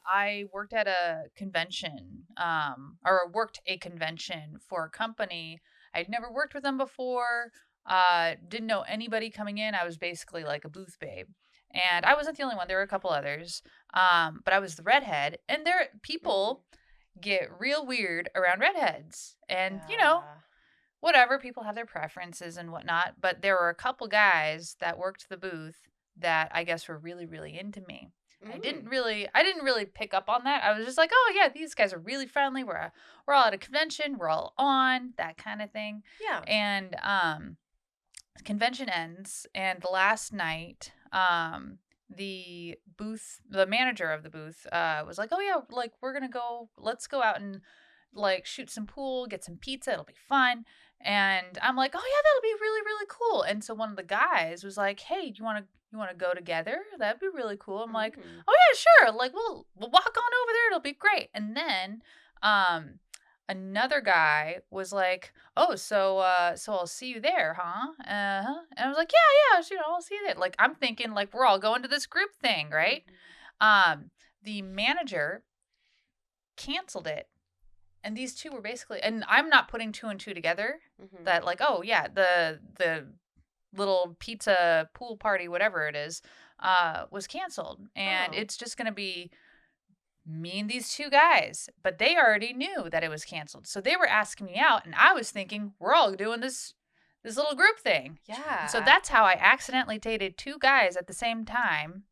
I worked at a convention, or worked a convention for a company. I'd never worked with them before. Didn't know anybody coming in. I was basically like a booth babe. And I wasn't the only one. There were a couple others. But I was the redhead. And people get real weird around redheads. And, whatever, people have their preferences and whatnot. But there were a couple guys that worked the booth that I guess were really, really into me. I didn't really pick up on that. I was just like, oh yeah, these guys are really friendly. We're all at a convention. We're all on that kind of thing. Yeah. And the convention ends, and the last night, the manager of the booth, was like, oh yeah, like let's go out and like shoot some pool, get some pizza. It'll be fun. And I'm like, oh yeah, that'll be really, really cool. And so one of the guys was like, hey, you want to go together? That'd be really cool. I'm like, oh yeah, sure. Like we'll walk on over there. It'll be great. And then another guy was like, oh, so I'll see you there, huh? Uh-huh. And I was like, yeah, I'll see you there. Like I'm thinking like we're all going to this group thing, right? The manager canceled it. And these two were basically, and I'm not putting two and two together, that like, oh yeah, the little pizza pool party, whatever it is, was canceled. And it's just going to be me and these two guys. But they already knew that it was canceled. So they were asking me out, and I was thinking, we're all doing this little group thing. Yeah. So that's how I accidentally dated two guys at the same time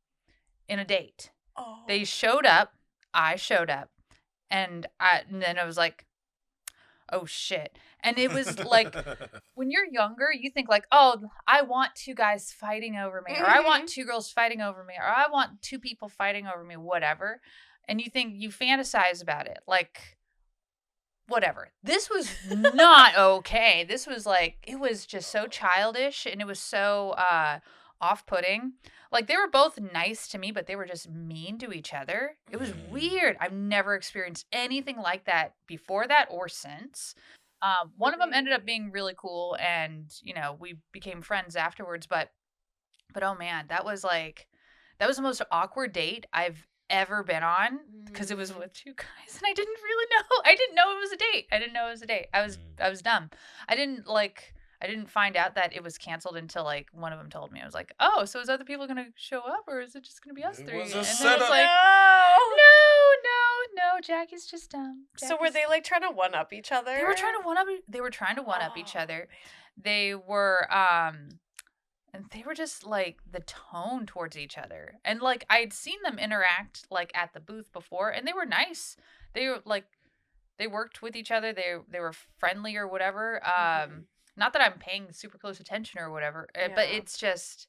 in a date. Oh. They showed up. I showed up. And then I was like, oh shit. And it was like, when you're younger, you think like, oh, I want two guys fighting over me, or I want two girls fighting over me, or I want two people fighting over me, whatever. And you fantasize about it. Like, whatever. This was not okay. This was like, it was just so childish, and it was so off-putting. Like, they were both nice to me, but they were just mean to each other. It was weird. I've never experienced anything like that before that or since. One of them ended up being really cool, and, we became friends afterwards. But oh man, that was the most awkward date I've ever been on, because it was with two guys, and I didn't really know. I didn't know it was a date. I was dumb. I didn't find out that it was canceled until like one of them told me. I was like, oh, so is other people going to show up, or is it just going to be us three? Was a and then setup. I was like, no, Jackie's just dumb. So were they like trying to one up each other? They were trying to one up each other. They were and they were just like the tone towards each other. And like I'd seen them interact like at the booth before, and they were nice. They were like, they worked with each other. They were friendly or whatever. Not that I'm paying super close attention or whatever, but it's just,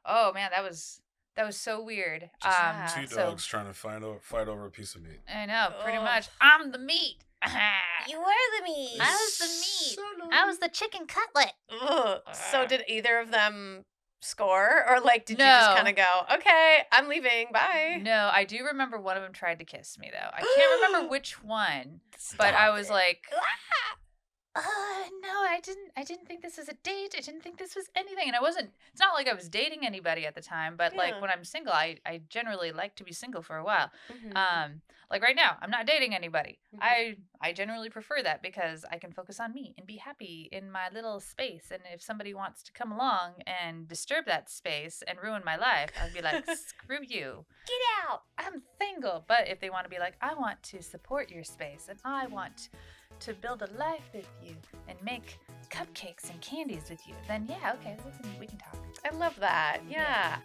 oh man, that was so weird. Two dogs trying to fight over a piece of meat. I know, pretty much. I'm the meat. You were the meat. I was the meat. I was the chicken cutlet. So did either of them score, or like did you just kind of go, okay, I'm leaving, bye? No, I do remember one of them tried to kiss me though. I can't remember which one, but I was like, no, I didn't think this was a date. I didn't think this was anything. And it's not like I was dating anybody at the time, but like when I'm single, I generally like to be single for a while. Like right now, I'm not dating anybody. I generally prefer that because I can focus on me and be happy in my little space. And if somebody wants to come along and disturb that space and ruin my life, I'd be like, screw you. Get out. I'm single. But if they want to be like, I want to support your space and I want to build a life with you and make cupcakes and candies with you, then yeah, okay, we can talk. I love that. Yeah.